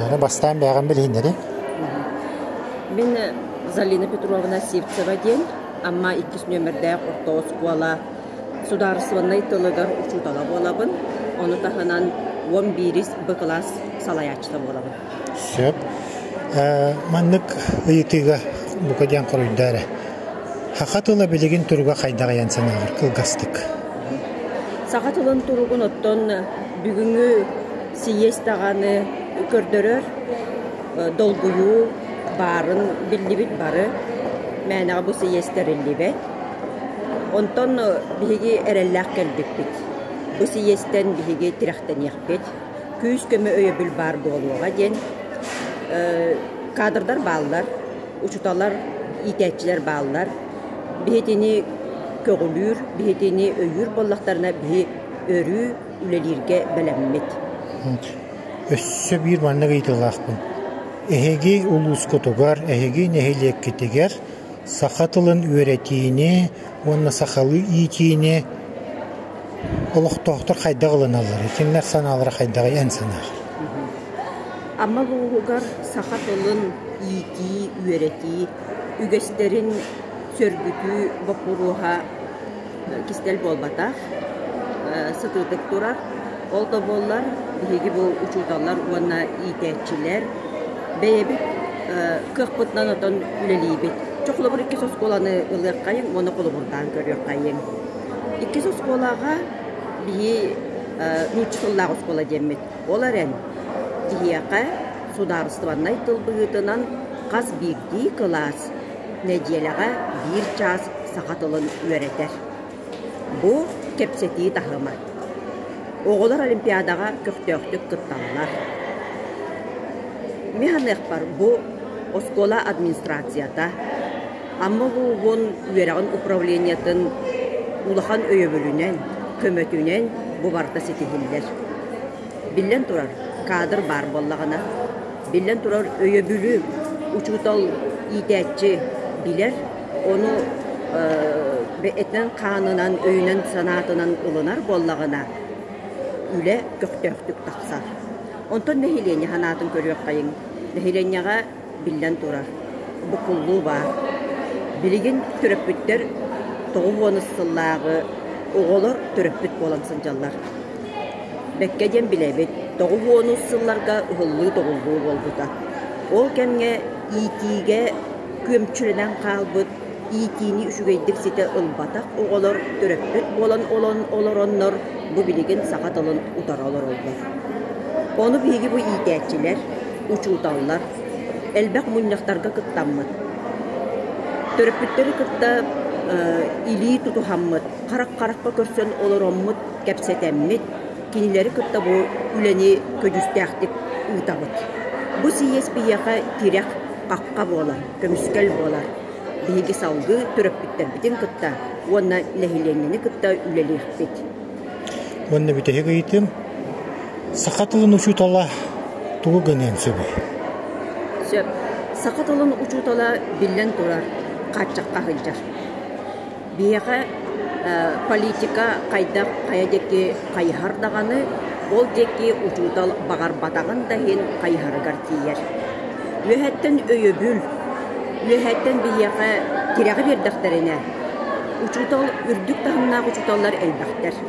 Yani бастан бәғын білейіндері? Мен Залина Петровна Сивцева ден, амма 2 нөмірді ортоғыз қуала сударысываннай тылыгар учутала болабын. Оны тахынан 11 Б класс салаячта болабын. Сөп. Маннык ұйытыға бұқадиян құрыйдары. Хақатыла білеген тұрға қайдаға янсанағыр, қылғастық. Сақатылын тұрғын оттон бүгінгі сиестағаны көрдірір, долгую барын білдібіт бары, мәніға бұл сиестерілдібет. Онтон бігі әрелләқ кәлбік бит. Бұл сиестен бігі тірақтан еқпет. Күйіс көмі өйі біл бар болуға ден. Кадрдар балылар, ұчуталар, итәтчілер балылар. Бігетені көғілір, бігетені өйір боллақтарына бігі өрі үлелерге бәләммет. Өссі бір маннығы итілғақпын. Әхеге ұлыс көтігар, әхеге нәхелек кетігер, сақатылын өретейіне, онына сақалы итейіне олық-тоқтыр қайдағылын алыр. Екенлер саналары қайдағы ән санар. Amma бұғығар сақатылын ити, өрети, үгестерін сөргүтü бапуруға кистел болбатақ, сытытық тұрар. Ол да болар, бігі бұл ұчуталар, онына итәтчілер, бәйебіт қықпытнан отын үлелейбет. Чоқылы бір 2 осколаны ылық қайын, оны қолы бұрдан көрер қайын. 2 осколаға бігі нұчысыллағы оскола демет. Олар ән, дияқа сударыстываннай тылбығытынан қаз бігді класс неделяға 1 час сақатылын өретер. Бұл кепсеті тахыма. Оғылар олимпиадаға көқтөқтік күтталылар. Механеқ бар бұл оскола администрацията. Амма бұғын үйерағын управлениятын улахан өйөбілінен, көмөтінен бұл барда сетігілдер. Білен тұрар кадр бар боллағына. Білен тұрар өйөбілі учутал итәтчі білер. Оны этнен қанынан, өйінен, санатынан ұлынар боллағына. Үле көқтөқтік тақсар. Онтон нәхилене ханатын көрек қайын. Нәхиленеға білден тұрар. Бұқыллу бар. Білген түріппіттер тоғы онысыллағы оғылыр түріппіт болансын жаллар. Бәккеден білебет. Тоғы онысылларға ұғылы тоғылу болбыта. Ол кәмге итиге көмчүрінен қалбыт. Итini үшігейдік сеті ұлбатақ оғылыр түріппіт болан олар онныр. Бұ білеген сақатылын ұтаралар олар. Оны бігі бұ итәтчілер, ұчуталылар, әлбәқ мұнлықтарға күттаммыд. Түріппіттері күтті илі тұтухаммыд, қарақ-қараққа көрсен олар оммыд, кәпсетәммід, кенелері күтті бұ үләне көдістәқтік ұтабыд. Бұ сейес бияға тирек қаққа болар, көміскел болар. Бігі салғы түріппіттер бітін күтті, оны ләхиленені күтті үләлеқ бет. Онна бітеге етім, сақатылын ұшутала тұғы гөнен сөбі. Сөп, сақатылын ұшутала білен тұрар, қатшаққа ғылжар. Бияға политика қайдақ қаядеке қайхардағаны, ол деке ұшутал бағар батағын дайын қайхарығар тейер. Лөхәттен өйөбіл, лөхәттен бияға кереғі бердіқтеріне. Ұшутал үрдік тағыннағы ұшуталар әлбәқтер.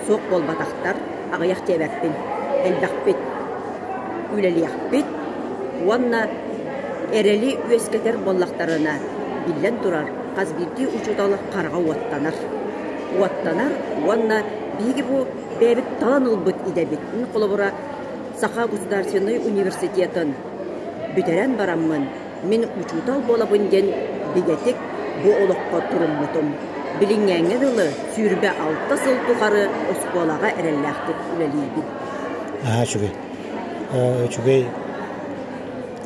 Соқ бол батақтар, ағаяқ тебәппен, әлбәқпет, үләлияқпет, уанна әрелі өскетер боллақтарына білен тұрар, қазбирді ұчуталы қарға уаттанар. Уаттанар, уанна бігі бұ бәбіт талан ұлбыт идәбет. Қолы бұра Сақа государственный университетін бүтерен бараммын, мен ұчутал болабын ден бігетік бұ олыққа тұрыммытым. Білінгенген ұлы сүйірбе 6 сыл тұқары осколаға әрелләқтік үлелейбін. Чүгей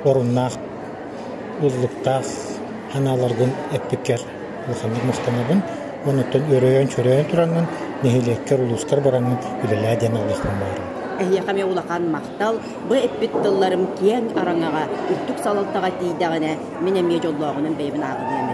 орыннақ, ұллықтақ, ханаларғын әппекер ұлқандық мұқтанабын, оныттан өрейен-чөрейен тұраңын, нехелеккер ұлыскар бараңын үлелі әден алықпын барым. Әйеқаме улақан мақтал, бұ әппеттілларым кен араңаға, үртік салалтаға дейдіғіне, мен әме жоллағының бәйбін ағын